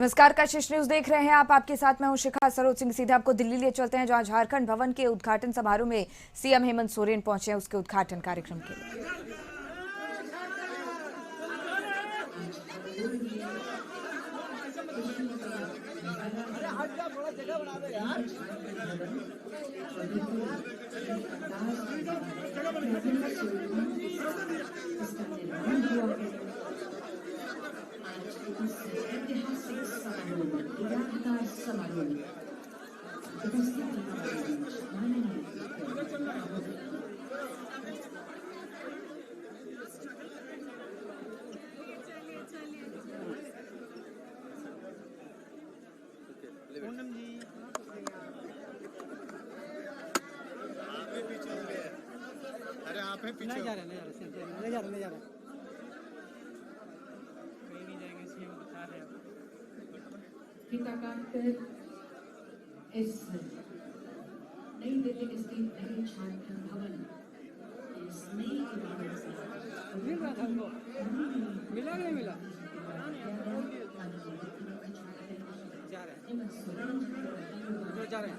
नमस्कार, कशिश न्यूज देख रहे हैं आप। आपके साथ मैं हूं शिखा सरोज सिंह। सीधे आपको दिल्ली ले चलते हैं, जहां झारखंड भवन के उद्घाटन समारोह में सीएम हेमंत सोरेन पहुंचे हैं उसके उद्घाटन कार्यक्रम के लिए। अरे आप हैं पीछे। नहीं जा रहे कहीं नहीं जाएंगे, सीएम बता रहे हैं। इस नई दिल्ली स्थित नए झारखंड भवन इस नई इमारत से मिल रहा था हमको, मिला नहीं मिला। जा रहे हैं।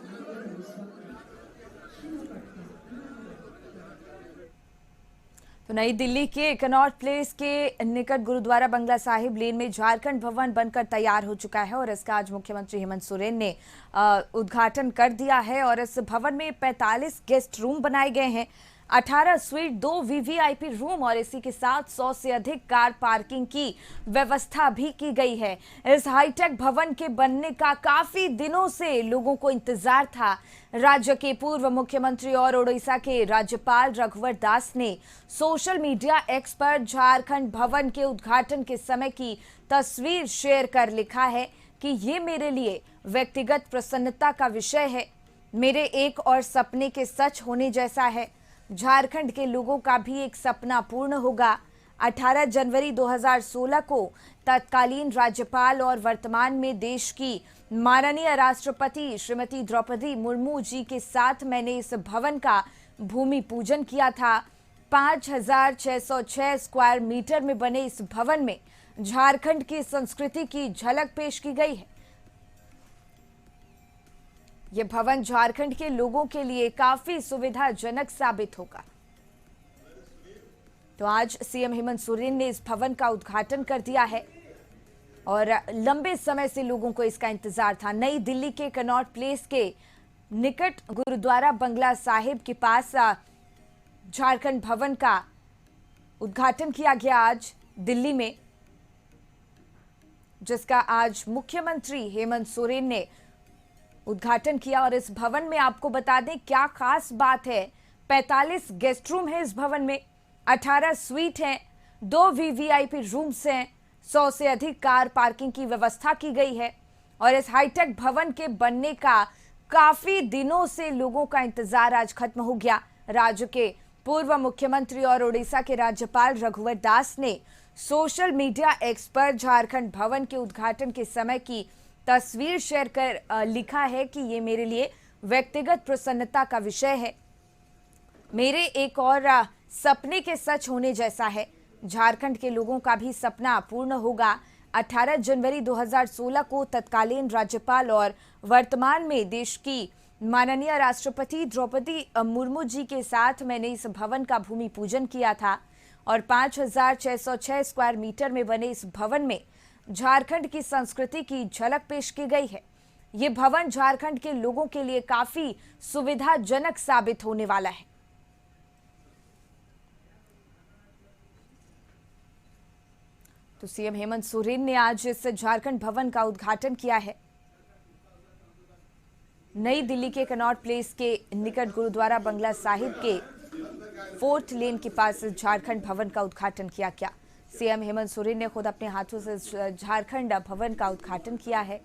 तो नई दिल्ली के कनॉट प्लेस के निकट गुरुद्वारा बंगला साहिब लेन में झारखंड भवन बनकर तैयार हो चुका है और इसका आज मुख्यमंत्री हेमंत सोरेन ने उद्घाटन कर दिया है। और इस भवन में 45 गेस्ट रूम बनाए गए हैं, 18 स्वीट, 2 वीवीआईपी रूम और इसी के साथ 100 से अधिक कार पार्किंग की व्यवस्था भी की गई है। इस हाईटेक भवन के बनने का काफी दिनों से लोगों को इंतजार था। राज्य के पूर्व मुख्यमंत्री और ओडिशा के राज्यपाल रघुवर दास ने सोशल मीडिया एक्स पर झारखंड भवन के उद्घाटन के समय की तस्वीर शेयर कर लिखा है कि ये मेरे लिए व्यक्तिगत प्रसन्नता का विषय है, मेरे एक और सपने के सच होने जैसा है। झारखंड के लोगों का भी एक सपना पूर्ण होगा। 18 जनवरी 2016 को तत्कालीन राज्यपाल और वर्तमान में देश की माननीय राष्ट्रपति श्रीमती द्रौपदी मुर्मू जी के साथ मैंने इस भवन का भूमि पूजन किया था। 5606 स्क्वायर मीटर में बने इस भवन में झारखंड की संस्कृति की झलक पेश की गई है। यह भवन झारखंड के लोगों के लिए काफी सुविधाजनक साबित होगा। तो आज सीएम हेमंत सोरेन ने इस भवन का उद्घाटन कर दिया है और लंबे समय से लोगों को इसका इंतजार था। नई दिल्ली के कनॉट प्लेस के निकट गुरुद्वारा बंगला साहिब के पास झारखंड भवन का उद्घाटन किया गया आज दिल्ली में, जिसका आज मुख्यमंत्री हेमंत सोरेन ने उद्घाटन किया। और इस भवन में आपको बता दें क्या खास बात है, 45 गेस्ट रूम है इस भवन में, 18 स्वीट हैं, 2 वीवीआईपी रूम्स हैं, 100 से अधिक कार पार्किंग की व्यवस्था की गई है। और इस हाईटेक भवन के बनने का काफी दिनों से लोगों का इंतजार आज खत्म हो गया। राज्य के पूर्व मुख्यमंत्री और ओडिशा के राज्यपाल रघुवर दास ने सोशल मीडिया एक्स पर झारखंड भवन के उद्घाटन के समय की तस्वीर शेयर कर लिखा है कि ये मेरे लिए व्यक्तिगत प्रसन्नता का विषय है, मेरे एक और सपने के सच होने जैसा है। झारखंड के लोगों का भी सपना पूर्ण होगा। 18 जनवरी 2016 को तत्कालीन राज्यपाल और वर्तमान में देश की माननीय राष्ट्रपति द्रौपदी मुर्मू जी के साथ मैंने इस भवन का भूमि पूजन किया था और 5606 स्क्वायर मीटर में बने इस भवन में झारखंड की संस्कृति की झलक पेश की गई है। ये भवन झारखंड के लोगों के लिए काफी सुविधाजनक साबित होने वाला है। तो सीएम हेमंत सोरेन ने आज इस झारखंड भवन का उद्घाटन किया है। नई दिल्ली के कनॉट प्लेस के निकट गुरुद्वारा बंगला साहिब के 4th लेन के पास झारखंड भवन का उद्घाटन किया गया। सीएम हेमंत सोरेन ने खुद अपने हाथों से झारखंड भवन का उद्घाटन किया है।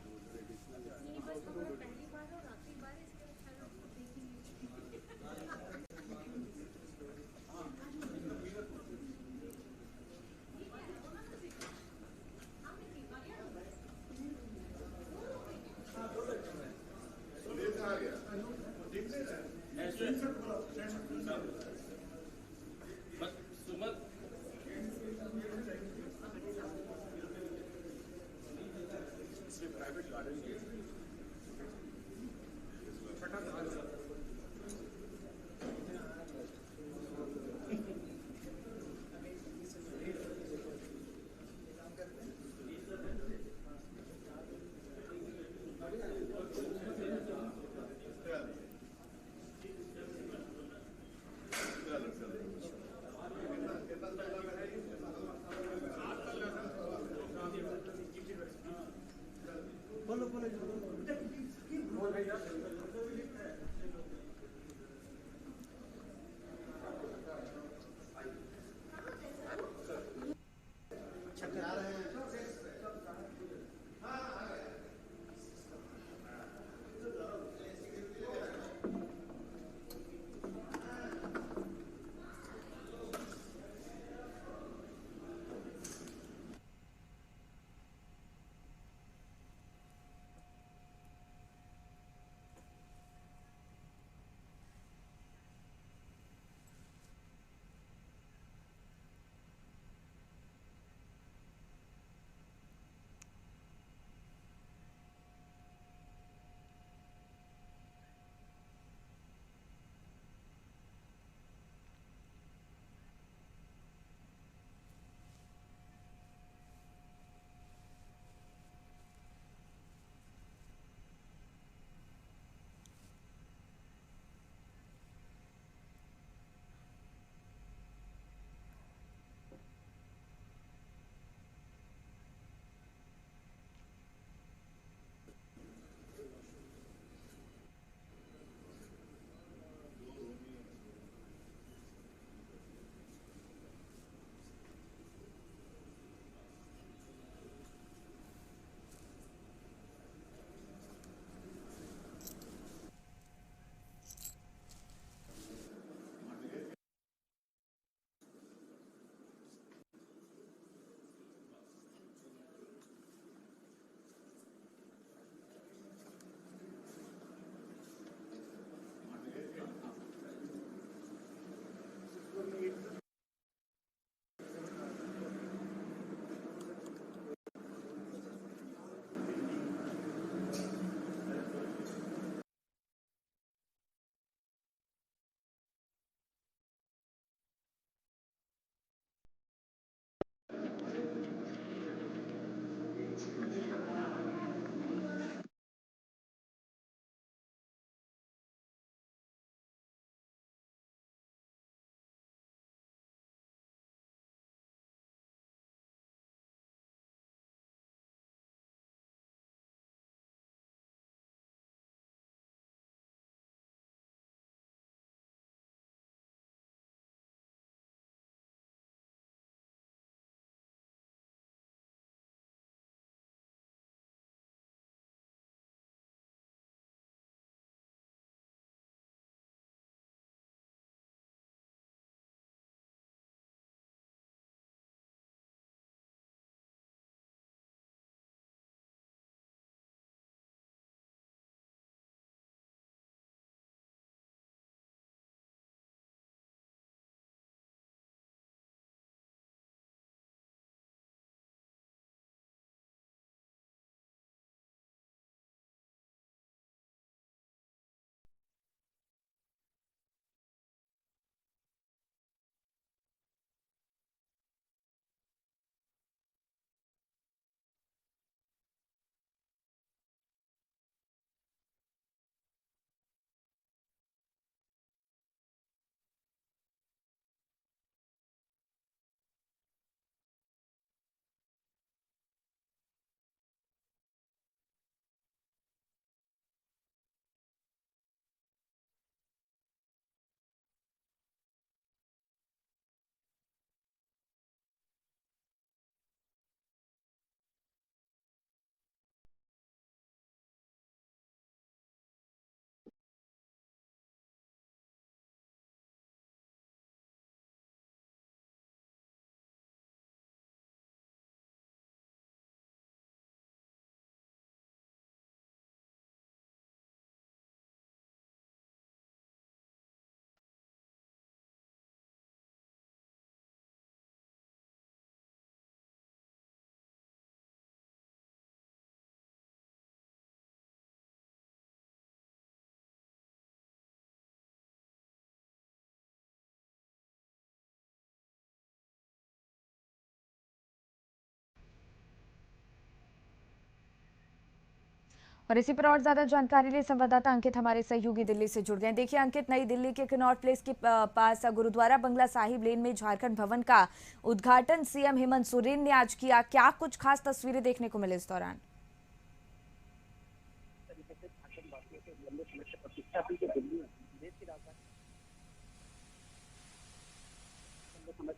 और इसी पर और ज्यादा जानकारी लिए संवाददाता अंकित हमारे सहयोगी दिल्ली से जुड़ गए हैं। देखिए अंकित, नई दिल्ली के कनॉट प्लेस के पास गुरुद्वारा बंगला साहिब लेन में झारखंड भवन का उद्घाटन सीएम हेमंत सोरेन ने आज किया। क्या कुछ खास तस्वीरें देखने को मिली इस दौरान?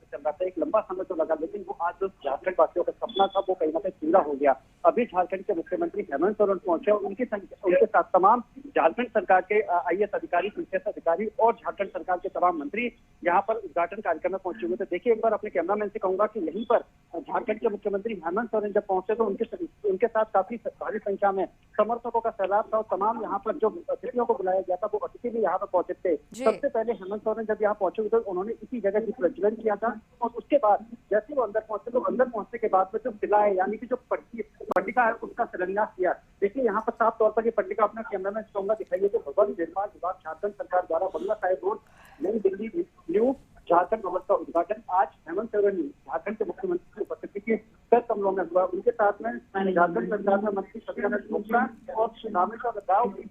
चल रहा था, एक लंबा समय तो लगा, लेकिन वो आज जो झारखंड वासियों का सपना था वो कहीं ना कहीं पूरा हो गया। अभी झारखंड के मुख्यमंत्री हेमंत सोरेन पहुंचे और उनके साथ तमाम झारखंड सरकार के आईएएस अधिकारी, पीसीएस अधिकारी और झारखंड सरकार के तमाम मंत्री यहाँ पर उद्घाटन कार्यक्रम में पहुंचे हुए थे। देखिए, एक बार अपने कैमरामैन से कहूंगा कि यहीं पर झारखंड के मुख्यमंत्री हेमंत सोरेन जब पहुंचे तो उनके साथ काफी भारी संख्या में समर्थकों का सैलाब था और तमाम यहाँ पर जो अतिथियों को बुलाया गया था वो अतिथि भी यहाँ पर पहुंचे थे। सबसे पहले हेमंत सोरेन जब यहाँ पहुंचे तो उन्होंने इसी जगह की प्रज्वलन किया था और उसके बाद जैसे वो अंदर पहुंचे तो अंदर पहुंचने के बाद में जो किला है यानी कि जो पट्टिका है उसका शिलान्यास किया। देखिए, यहाँ पर साफ तौर पर ये पट्टिका अपना कैमरामैन कहूंगा दिखाइए कि भवन निर्माण विभाग झारखंड सरकार द्वारा बंगला साहिब रोड नई दिल्ली न्यू झारखंड भवन का उद्घाटन आज हेमंत सोरेन ने झारखंड के मुख्यमंत्री की उपस्थिति के कर कमलों में हुआ। उनके साथ में झारखंड सरकार में मंत्री सत्यानंद भोक्ता और रामेश्वर राव की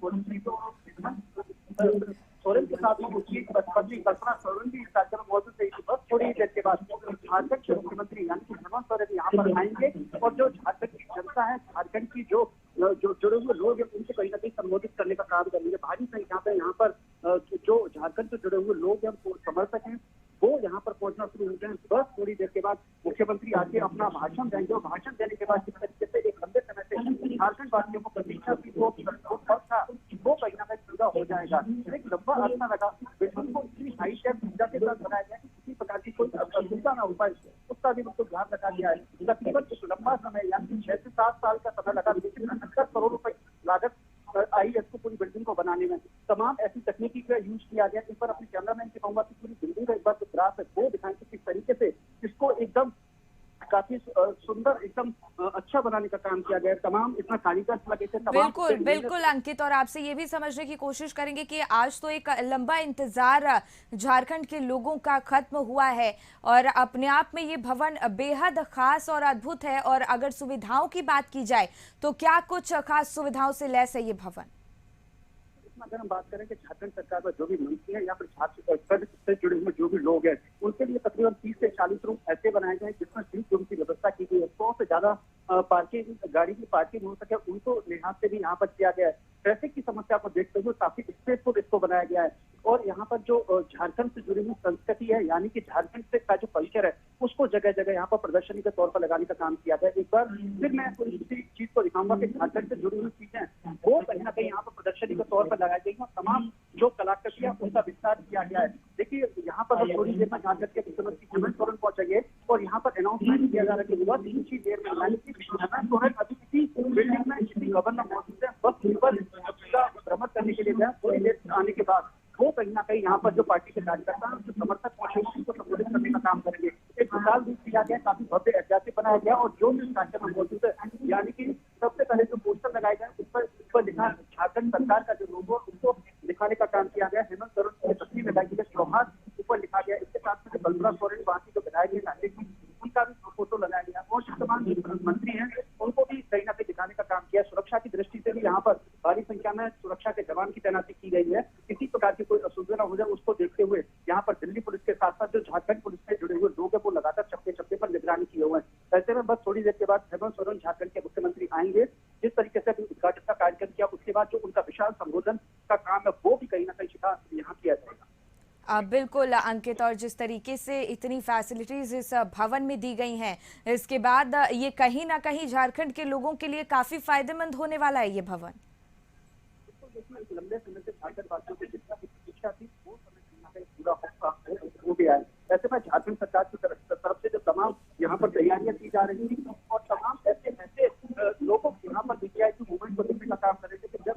सोरेन के साथ में उसकी पत्नी कल्पना सोरेन भी इस कार्यक्रम में मौजूद थे। बस थोड़ी देर के बाद झारखंड के मुख्यमंत्री यानी कि हेमंत सोरेन यहाँ पर आएंगे और जो झारखंड की जनता है, झारखंड की जो जुड़े हुए लोग हैं उनसे कहीं ना कहीं संबोधित करने का काम करेंगे। भारी संख्या पे यहाँ पर जो झारखंड से जुड़े हुए लोग हैं, समर्थक हैं, वो यहाँ पर पहुंचना शुरू हो गए। बस थोड़ी देर के बाद मुख्यमंत्री आके अपना भाषण देंगे और भाषण देने के बाद जिस तरीके से एक लंबे समय से झारखंड वासियों को प्रतीक्षा की वो था वो कहीं ना कहीं पूरा हो जाएगा। एक लंबा रास्ता लगा, बिल्कुल को इतनी हाई टेक ऊर्जा के साथ बनाया गया कि किसी प्रकार की कोई असुविधा ना हो पाए, उसका भी उनको ध्यान रखा गया है। तकरीबन एक लंबा समय यानी 6 से 7 साल का समय लगा, लेकिन 78 करोड़ रुपए लागत आई है इसको पूरी बिल्डिंग को बनाने में। तमाम ऐसी तकनीकी का यूज किया गया। इस पर अपने कैमरामैन से कहूंगा कि पूरी बिल्डिंग का एक बार ग्राफ है वो दिखाएं कि किस तरीके से इसको एकदम काफी सुंदर एकदम अच्छा बनाने का काम किया गया है। तमाम इसमें कारीगर लगे थे। बिल्कुल बिल्कुल अंकित, और आपसे ये भी समझने की कोशिश करेंगे कि आज तो एक लंबा इंतजार झारखंड के लोगों का खत्म हुआ है और अपने आप में ये भवन बेहद खास और अद्भुत है। और अगर सुविधाओं की बात की जाए तो क्या कुछ खास सुविधाओं से लैस है ये भवन? अगर हम बात करें कि झारखंड सरकार का जो भी मंत्री है या फिर झारखंड से जुड़े हुए जो भी लोग हैं उनके लिए तकरीबन 30 से 40 रूम ऐसे बनाए गए जिसमें सीट रूम की व्यवस्था की गई है। 100 से ज्यादा पार्किंग, गाड़ी की पार्किंग हो सके उनको लिहाज से भी यहाँ पर किया गया है। ट्रैफिक की समस्या को देखते हुए काफी स्पेसफुल इसको बनाया गया है। और यहाँ पर जो झारखंड से जुड़ी हुई संस्कृति है यानी कि झारखंड से का जो कल्चर है उसको जगह जगह यहाँ पर प्रदर्शनी के तौर पर लगाने का काम किया गया है। एक बार फिर मैं इसी चीज को दिखाऊंगा कि झारखंड से जुड़ी हुई चीजें वो कहीं ना कहीं यहाँ पर प्रदर्शनी के तौर पर लगाई गई है। तमाम जो कलाकृतियां उनका विस्तार किया गया है। देखिए, यहाँ पर थोड़ी देर में झारखंड के मुख्यमंत्री हेमंत सोरेन पहुंचेंगे और यहाँ पर अनाउंसमेंट किया जा रहा है कि बहुत इसी देर में यानी कि हेमंत सोरेन अभी किसी बिल्डिंग में किसी भवन में मौजूद है। बस ऊपर भ्रमण करने के लिए गया, थोड़ी देर आने के बाद वो कहीं ना कहीं यहाँ पर जो पार्टी के कार्यकर्ता जो समर्थक पहुंचे उनको संबोधित करने का काम करेंगे। एक विशाल भी किया गया, काफी भव्य ऐतिहासिक बनाया गया और जो भी कार्यक्रम में मौजूद है यानी कि सबसे पहले जो पोस्टर लगाए गए उस पर लिखा झारखंड सरकार का जो लोगो उसको दिखाने का काम किया गया। हेमंत सोरेन की तस्वीर लगाई गई, चौहान ऊपर लिखा गया। इसके साथ में कल्पना सोरेन वहाँ की जो विधायक है उनका भी फोटो लगाया गया और जो तमाम मंत्री हैं उनको भी कहीं ना कहीं दिखाने का काम किया। सुरक्षा की दृष्टि से भी यहाँ पर भारी संख्या में सुरक्षा के जवान की तैनाती की गई है। किसी प्रकार की कोई असुविधा हो जाए उसको देखते हुए यहाँ पर दिल्ली पुलिस के साथ साथ जो झारखंड पुलिस से जुड़े हुए लोग हैं वो लगातार चप्पे चप्पे पर निगरानी किए हुए हैं। ऐसे में बस थोड़ी देर के बाद हेमंत सोरेन झारखंड के मुख्यमंत्री आएंगे। जिस तरीके से उद्घाटन का कार्यक्रम किया उसके बाद जो उनका विशाल संबोधन का काम है वो भी कहीं ना कहीं यहाँ किया जाएगा। बिल्कुल अंकित, और जिस तरीके से इतनी फैसिलिटीज इस भवन में दी गई हैं इसके बाद ये कहीं ना कहीं झारखंड के लोगों के लिए काफी फायदेमंद होने वाला है ये भवन। लंबे समय से झारखंड वासियों की जितना भी प्रतीक्षा थी वो समय कहीं ना कहीं पूरा हो गया है। ऐसे में झारखंड सरकार की तरफ से जो तमाम यहाँ पर तैयारियां की जा रही थी और तमाम ऐसे लोगों को यहाँ पर बीटीआई की मूवमेंट को देखने का काम कर रहे थे कि जब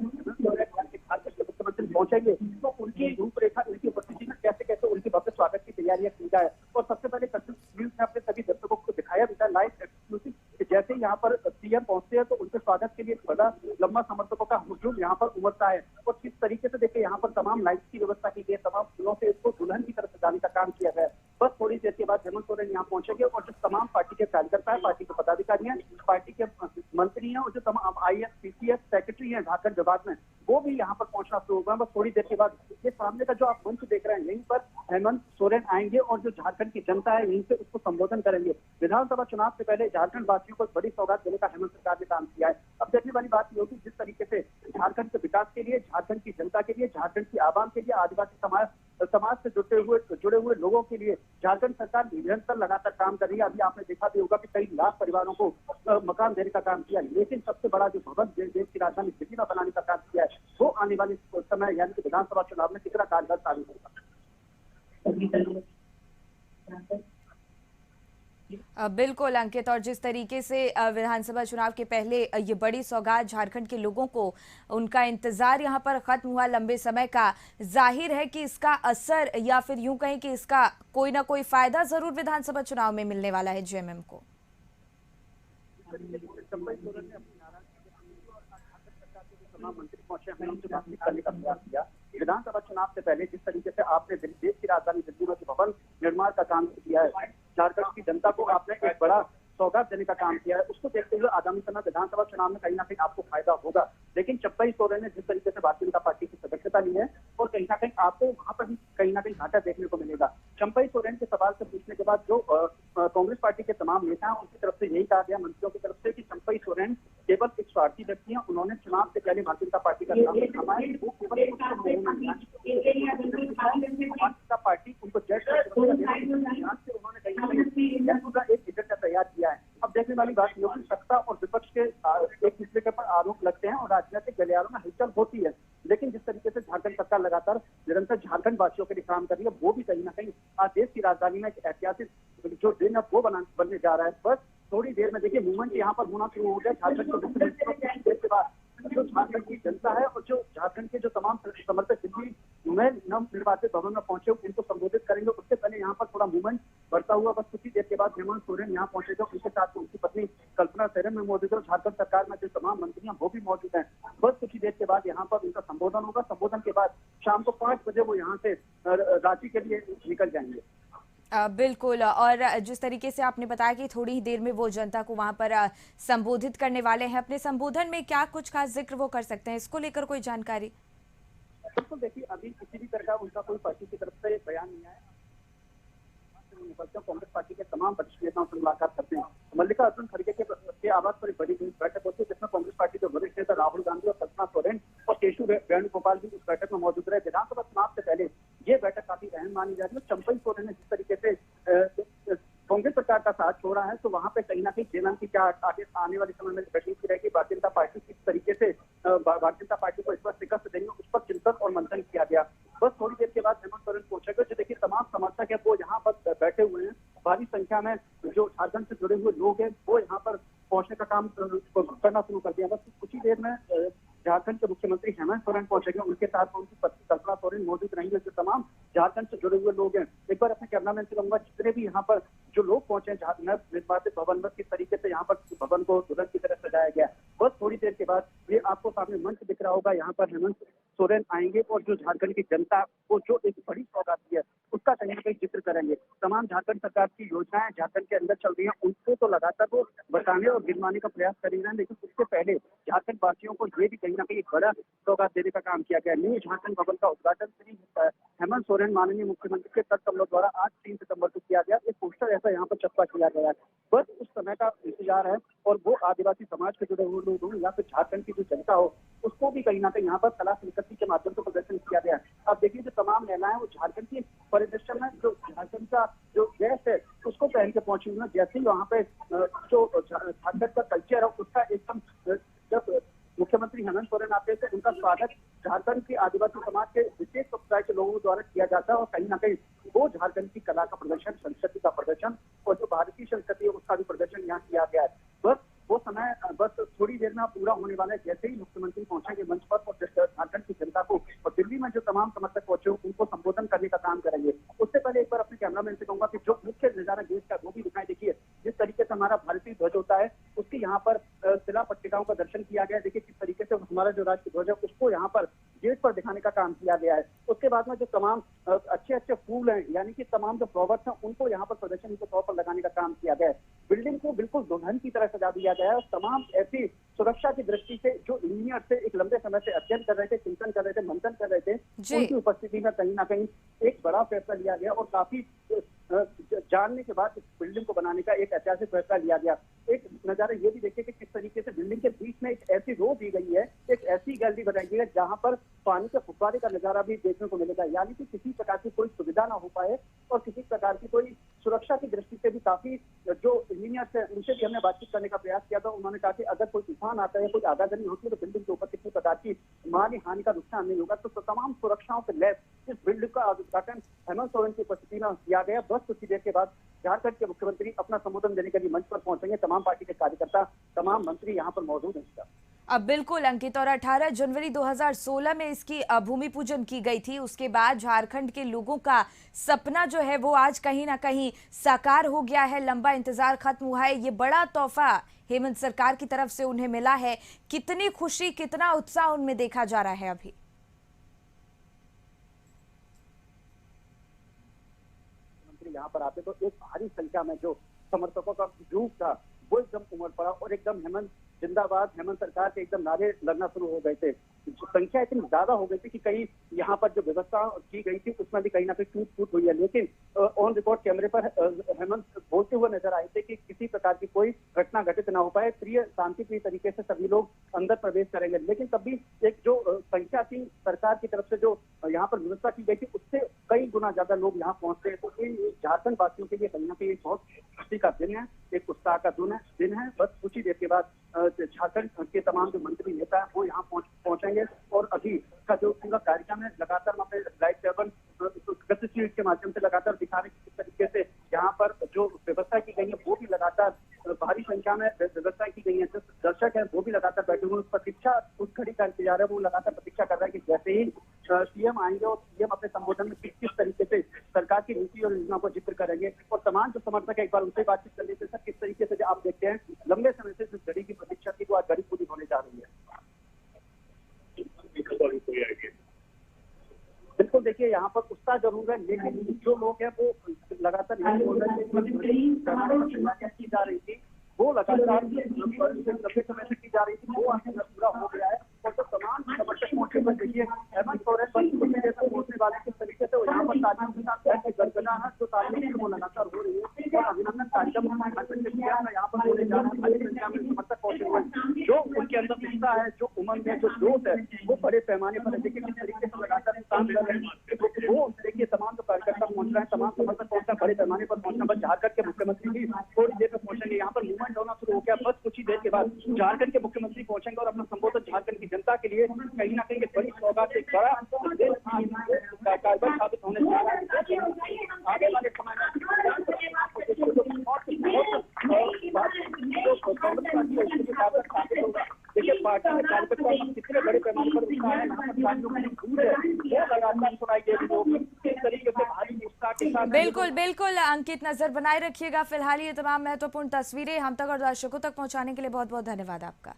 झारखंड के मुख्यमंत्री पहुंचेंगे तो उनकी रूपरेखा, उनकी उपस्थिति में कैसे कैसे उनके भव्य स्वागत की तैयारियां की जाए। और सबसे पहले न्यूज ने अपने सभी दर्शकों को दिखाया भी था लाइव एक्सक्लूसिव कि जैसे यहाँ पर सीएम पहुंचते हैं तो उनके स्वागत के लिए बड़ा लंबा समर्थकों का हुजूम यहाँ पर उमड़ता है। और किस तरीके से देखिए यहाँ पर तमाम लाइट्स की व्यवस्था की गई, तमाम फूलों से इसको दुल्हन की तरफ सजाने का काम किया गया है। बस थोड़ी देर के बाद हेमंत सोरेन यहाँ पहुंचेंगे और जो तमाम पार्टी के कार्यकर्ता है, पार्टी के पदाधिकारी हैं, पार्टी के मंत्री हैं और जो तमाम IAS PCS सेक्रेटरी हैं झारखंड विभाग में, वो भी यहाँ पर पहुंचना शुरू होगा। बस थोड़ी देर के बाद ये सामने का जो आप मंच देख रहे हैं, यहीं पर हेमंत सोरेन आएंगे और जो झारखंड की जनता है यहीं से उसको संबोधन करेंगे। विधानसभा चुनाव से पहले झारखंड वासियों को बड़ी सौगात देने का हेमंत सरकार ने काम किया है। अब देखने वाली बात ये होगी जिस तरीके से झारखंड के विकास के लिए, झारखंड की जनता के लिए, झारखंड की आवाम के लिए, आदिवासी समाज से जुड़े हुए लोगों के लिए झारखंड सरकार निरंतर लगातार काम कर रही है। अभी आपने देखा भी होगा कि कई लाख परिवारों को मकान देने का काम किया, लेकिन सबसे बड़ा जो भवन देश की राजधानी दिल्ली में बनाने का काम किया है, वो आने वाले समय यानी कि विधानसभा चुनाव में कितना कारगर साबित होगा। बिल्कुल अंकित, और जिस तरीके से विधानसभा चुनाव के पहले ये बड़ी सौगात झारखंड के लोगों को, उनका इंतजार यहाँ पर खत्म हुआ लंबे समय का, जाहिर है कि इसका असर या फिर यूं कहें कि इसका कोई ना कोई फायदा जरूर विधानसभा चुनाव में मिलने वाला है जेएमएम को। तमाम मंत्री पहुंचे हैं, उनसे बातचीत करने का प्रयास किया। विधानसभा चुनाव से पहले जिस तरीके से आपने देश की राजधानी दिल्ली में भवन निर्माण का काम किया है, झारखंड की जनता को आपने एक बड़ा सौगात देने का काम किया है, उसको देखते हुए आगामी समय विधानसभा चुनाव में कहीं ना कहीं आपको फायदा होगा। लेकिन चंपई सोरेन ने जिस तरीके से भारतीय जनता पार्टी की सदस्यता ली है और कहीं ना कहीं आपको वहां पर भी कहीं ना कहीं घाटा देखने को मिलेगा। चंपई सोरेन के सवाल से पूछने के बाद जो कांग्रेस पार्टी के तमाम नेता हैं उनकी तरफ से यही कहा गया, मंत्रियों की तरफ से, कि चंपई सोरेन केवल एक स्वार्थी व्यक्ति है। उन्होंने चुनाव से पहले भारतीय जनता पार्टी का काम हमारी पार्टी उनको उन्होंने एक एजेंडा तैयार किया है। अब देखने वाली बात ये है, सत्ता और विपक्ष के एक दूसरे के ऊपर आरोप लगते हैं और राजनीतिक गलियारों में हलचल होती है, लेकिन जिस तरीके से झारखंड सरकार लगातार निरंतर झारखंड वासियों के लिए काम कर रही है, वो भी कहीं ना कहीं आज देश की राजधानी में एक ऐतिहासिक जो दिन है वो बनने जा रहा है। बस थोड़ी देर में देखिए मूवमेंट यहाँ पर होना शुरू हो गया। झारखंड के बाद जो झारखंड की जनता है और जो झारखंड के जो तमाम समर्थक दिल्ली में नव निर्वाचित भवन में पहुंचे उनको संबोधित करेंगे। उससे पहले यहाँ पर थोड़ा मूवमेंट बढ़ता हुआ बस कुछ ही देर के बाद हेमंत सोरेन यहाँ पहुंचेगा। उनके साथ उनकी पत्नी कल्पना सोरेन में मौजूद है। झारखंड सरकार में जो तमाम मंत्री हैं वो भी मौजूद हैं। बस कुछ ही देर के बाद यहाँ पर उनका संबोधन होगा। संबोधन के बाद शाम को 5 बजे वो यहाँ से रांची के लिए निकल जाएंगे। बिल्कुल, और जिस तरीके से आपने बताया कि थोड़ी ही देर में वो जनता को वहां पर संबोधित करने वाले हैं, अपने संबोधन में क्या कुछ खास जिक्र वो कर सकते हैं, इसको लेकर कोई जानकारी? बिल्कुल, देखिए अभी किसी भी तरह का उनका कोई पार्टी की तरफ से बयान नहीं आया। कांग्रेस पार्टी के तमाम वरिष्ठ नेताओं से मुलाकात करते हैं। मल्लिकार्जुन खड़गे के आवास पर एक बड़ी बैठक होती है जिसमें कांग्रेस पार्टी के वरिष्ठ नेता राहुल गांधी और कल्पना सोरेन और केशव वेणुगोपाल भी उस बैठक में मौजूद रहे। विधानसभा चुनाव से पहले ये बैठक काफी अहम मानी जा रही है। चंपई सोरेन ने जिस तरीके से कांग्रेस सरकार का साथ छोड़ा है, तो वहां पे कहीं ना कहीं जेएमएम की क्या आगे आने वाले समय में रणनीति रहेगी, भारतीय जनता पार्टी किस तरीके से भारतीय जनता पार्टी को इस बार शिकस्त देंगे, उस पर चिंतन और मंथन किया गया। बस थोड़ी देर के बाद हेमंत सोरेन पहुंचेगा। जो देखिए तमाम समर्थक है वो यहाँ पर बैठे हुए हैं। भारी संख्या में जो झारखंड से जुड़े हुए लोग हैं वो यहाँ पर पहुंचने का काम करना शुरू कर दिया। बस कुछ ही देर में झारखंड के मुख्यमंत्री हेमंत सोरेन पहुंचेंगे। उनके साथ उनकी पत्नी कल्पना सोरेन मौजूद रहेंगे। जो तमाम झारखंड से जुड़े हुए लोग हैं, एक बार अपने कैमरामैन से कहूंगा जितने भी यहाँ पर जो लोग पहुंचे झारखंड निर्वाचित भवन में, किस तरीके से यहाँ पर भवन को दुल्हन की तरह सजाया गया। बस थोड़ी देर के बाद ये आपको सामने मंच दिख रहा होगा, यहाँ पर हेमंत सोरेन आएंगे और जो झारखंड की जनता को जो एक बड़ी सौगात दी है उसका कहीं ना कहीं जिक्र करेंगे। तमाम झारखंड सरकार की योजनाएं झारखंड के अंदर चल रही हैं, उनको तो लगातार वो बताने और गिनवाने का प्रयास कर रहे हैं, लेकिन उससे पहले झारखंड वासियों को ये भी कहीं ना कहीं एक बड़ा सौगात देने का काम किया गया। न्यू झारखंड भवन का उद्घाटन श्री हेमंत सोरेन माननीय मुख्यमंत्री के कर कमलों द्वारा आज 3 सितंबर को किया गया। एक पोस्टर ऐसा यहाँ पर चस्पा किया गया है। बस उस समय का इंतजार है और वो आदिवासी समाज से जुड़े हुए लोग हों या फिर झारखंड की जो जनता हो, उसको भी कहीं ना कहीं यहाँ पर कला संस्कृति के माध्यम से प्रदर्शन किया गया है। अब देखिए जो तमाम महिलाएं वो झारखंड की परिदृश्य में जो झारखंड का जो ड्रेस है उसको पहन के पहुंची हुई है। जैसे ही वहाँ पे जो झारखंड का कल्चर है उसका एकदम, जब मुख्यमंत्री हेमंत सोरेन आते थे उनका स्वागत झारखंड के आदिवासी समाज के विशेष समुदाय के लोगों द्वारा किया जाता है और कहीं ना कहीं वो झारखंड की कला का प्रदर्शन, संस्कृति का प्रदर्शन और जो भारतीय संस्कृति है उसका भी प्रदर्शन यहाँ किया गया है। बस वो समय बस थोड़ी देर में पूरा होने वाला है। जैसे ही मुख्यमंत्री पहुंचेंगे मंच पर और झारखंड की जनता को और दिल्ली में जो तमाम समर्थक पहुंचे उनको संबोधन करने का काम करेंगे। उससे पहले एक बार अपने कैमरामैन से कहूंगा कि जो मुख्य नजारा देश का वो भी दिखाई। देखिए जिस तरीके से हमारा भारतीय ध्वज होता है उसकी यहाँ पर शिला पट्टिकाओं का दर्शन किया गया। देखिए किस तरीके से हमारा जो राष्ट्रीय ध्वज है उसको यहाँ पर गेट पर दिखाने का काम किया गया है। उसके बाद में जो तमाम अच्छे अच्छे फूल हैं यानी कि तमाम जो फ्लावर्स हैं उनको यहाँ पर प्रदर्शन के तौर पर लगाने का काम किया गया है। बिल्डिंग को बिल्कुल दुल्हन की तरह सजा दिया गया है। तमाम ऐसी सुरक्षा की दृष्टि से जो इंजीनियर से एक लंबे समय से अध्ययन कर रहे थे, चिंतन कर रहे थे, मंथन कर रहे थे, जी। उनकी उपस्थिति में कहीं ना कहीं एक बड़ा फैसला लिया गया और काफी जानने के बाद इस बिल्डिंग को बनाने का एक ऐतिहासिक फैसला लिया गया। एक नजारा ये भी देखिए कि किस तरीके से बिल्डिंग के बीच में एक ऐसी रो दी गई है, एक ऐसी गैलरी बनाई गई है जहां पर पानी के फुब्बारे का नजारा भी देखने को मिलेगा, यानी कि किसी प्रकार की कोई सुविधा ना हो पाए और किसी प्रकार की कोई सुरक्षा की दृष्टि से भी काफी जो इंजीनियर्स है उनसे भी हमने बातचीत करने का प्रयास किया था। उन्होंने कहा कि अगर कोई तूफान आता है, कोई आगाजनी होती है तो बिल्डिंग के ऊपर किसी प्रकार की माली हानि का नुकसान नहीं होगा। तो तमाम सुरक्षाओं से लैस इस बिल्डिंग का उद्घाटन हेमंत सोरेन की उपस्थिति में किया गया। बस कुछ ही देर के बाद झारखंड के मुख्यमंत्री अपना संबोधन देने के लिए मंच पर पहुंचेंगे। तमाम पार्टी के कार्यकर्ता, तमाम मंत्री यहाँ पर मौजूद हैं। अब बिल्कुल अंकित, और 18 जनवरी 2016 में इसकी भूमि पूजन की गई थी। उसके बाद झारखंड के लोगों का सपना जो है वो आज कहीं ना कहीं साकार हो गया है। लंबा इंतजार खत्म हुआ है। ये बड़ा तोहफा हेमंत सरकार की तरफ से उन्हें मिला है। कितनी खुशी, कितना उत्साह उनमें देखा जा रहा है अभी। यहाँ पर आते तो एक भारी संख्या में जो समर्थकों का हुजूम था वो एकदम उमड़ पड़ा और एकदम हेमंत जिंदाबाद, हेमंत सरकार के एकदम नारे लगना शुरू हो गए थे। संख्या इतनी ज्यादा हो गई थी कि कहीं यहाँ पर जो व्यवस्था की गई थी उसमें भी कहीं ना कहीं टूट फूट हुई है। लेकिन ऑन रिकॉर्ड कैमरे पर हेमंत बोलते हुए नजर आए थे कि किसी प्रकार की कोई घटना घटित ना हो पाए, प्रिय शांतिप्रिय तरीके से सभी लोग अंदर प्रवेश करेंगे। लेकिन तब भी एक जो संख्या थी सरकार की तरफ से जो यहाँ पर व्यवस्था की गई थी उससे कई गुना ज्यादा लोग यहाँ पहुंचते हैं। तो ये झारखंड वासियों के लिए कहीं ना कहीं बहुत खुशी का दिन है, एक उत्साह का दिन है। बस कुछ ही देर के बाद झारखंड के तमाम जो मंत्री नेता है वो यहाँ पहुंचेंगे और अभी का जो पूरा कार्यक्रम है लगातार वहाँ पे लाइव सेवन गतिशील के माध्यम से लगातार दिखा रहे किस तरीके से यहाँ पर जो व्यवस्था की गई है वो भी लगातार भारी संख्या में व्यवस्था की गई है। जो दर्शक है वो भी लगातार बैठे हुए प्रतीक्षा, उस घड़ी का इंतजार है, वो लगातार प्रतीक्षा कर रहा है कि जैसे ही सीएम आएंगे और सीएम अपने संबोधन में किस तरीके से सरकार की नीति और योजना को जिक्र करेंगे। और तमाम जो समर्थक है एक बार उनसे बातचीत कर लेते हैं। सर, किस तरीके से आप देखते हैं लंबे समय से जिस घड़ी की प्रतीक्षा थी वो आज घड़ी पूरी होने जा रही है? बिल्कुल, देखिए यहाँ पर उत्साह जरूर है, लेकिन जो लोग हैं वो लगातार यही बोल रहे हैं की जा रही थी वो लगातार लंबे समय से की जा रही थी वो आखिर पूरा हो गया है। और जो तमाम समर्थक मौके पर देखिए हेमंत सोरेन पहुंचने वाले किस तरीके से यहाँ पर तालियों के साथ गड़गड़ाहट जो तालियों वो लगातार हो रही है और अभिनंदन कार्यक्रम यहाँ पर होने जा रहा है। बड़ी संख्या में समर्थक पहुंचे हुए जो उनके अंदर उत्साह है, जो उमंग है, जो जोश है वो बड़े पैमाने पर है। देखिए किस तरीके से लगातार काम कर रहे हैं वो देखिए तमाम जो कार्यकर्ता पहुंच रहे हैं, तमाम समर्थक पहुंचना, बड़े पैमाने पर पहुंचना। बस झारखंड के मुख्यमंत्री भी थोड़ी देर में पहुंचेंगे। यहाँ पर मूवमेंट होना शुरू हो गया। बस कुछ ही देर के बाद झारखंड के मुख्यमंत्री पहुंचेंगे और अपना संबोधन झारखंड की जनता के लिए कहीं ना कहीं एक बड़ी सौगात, एक बड़ा कारगर साबित होने जा रहा है। आगे वाले समय देखिए पार्टी के कार्यकर्ता कितने बड़े पैमाने पर उत्साह है, यहाँ पर लगातार सुनाई दे रही होगी किस तरीके से भारी उत्साह के साथ। बिल्कुल बिल्कुल अंकित, नजर बनाए रखिएगा। फिलहाल ये तमाम महत्वपूर्ण तस्वीरें हम तक और दर्शकों तक पहुंचाने के लिए बहुत बहुत धन्यवाद आपका।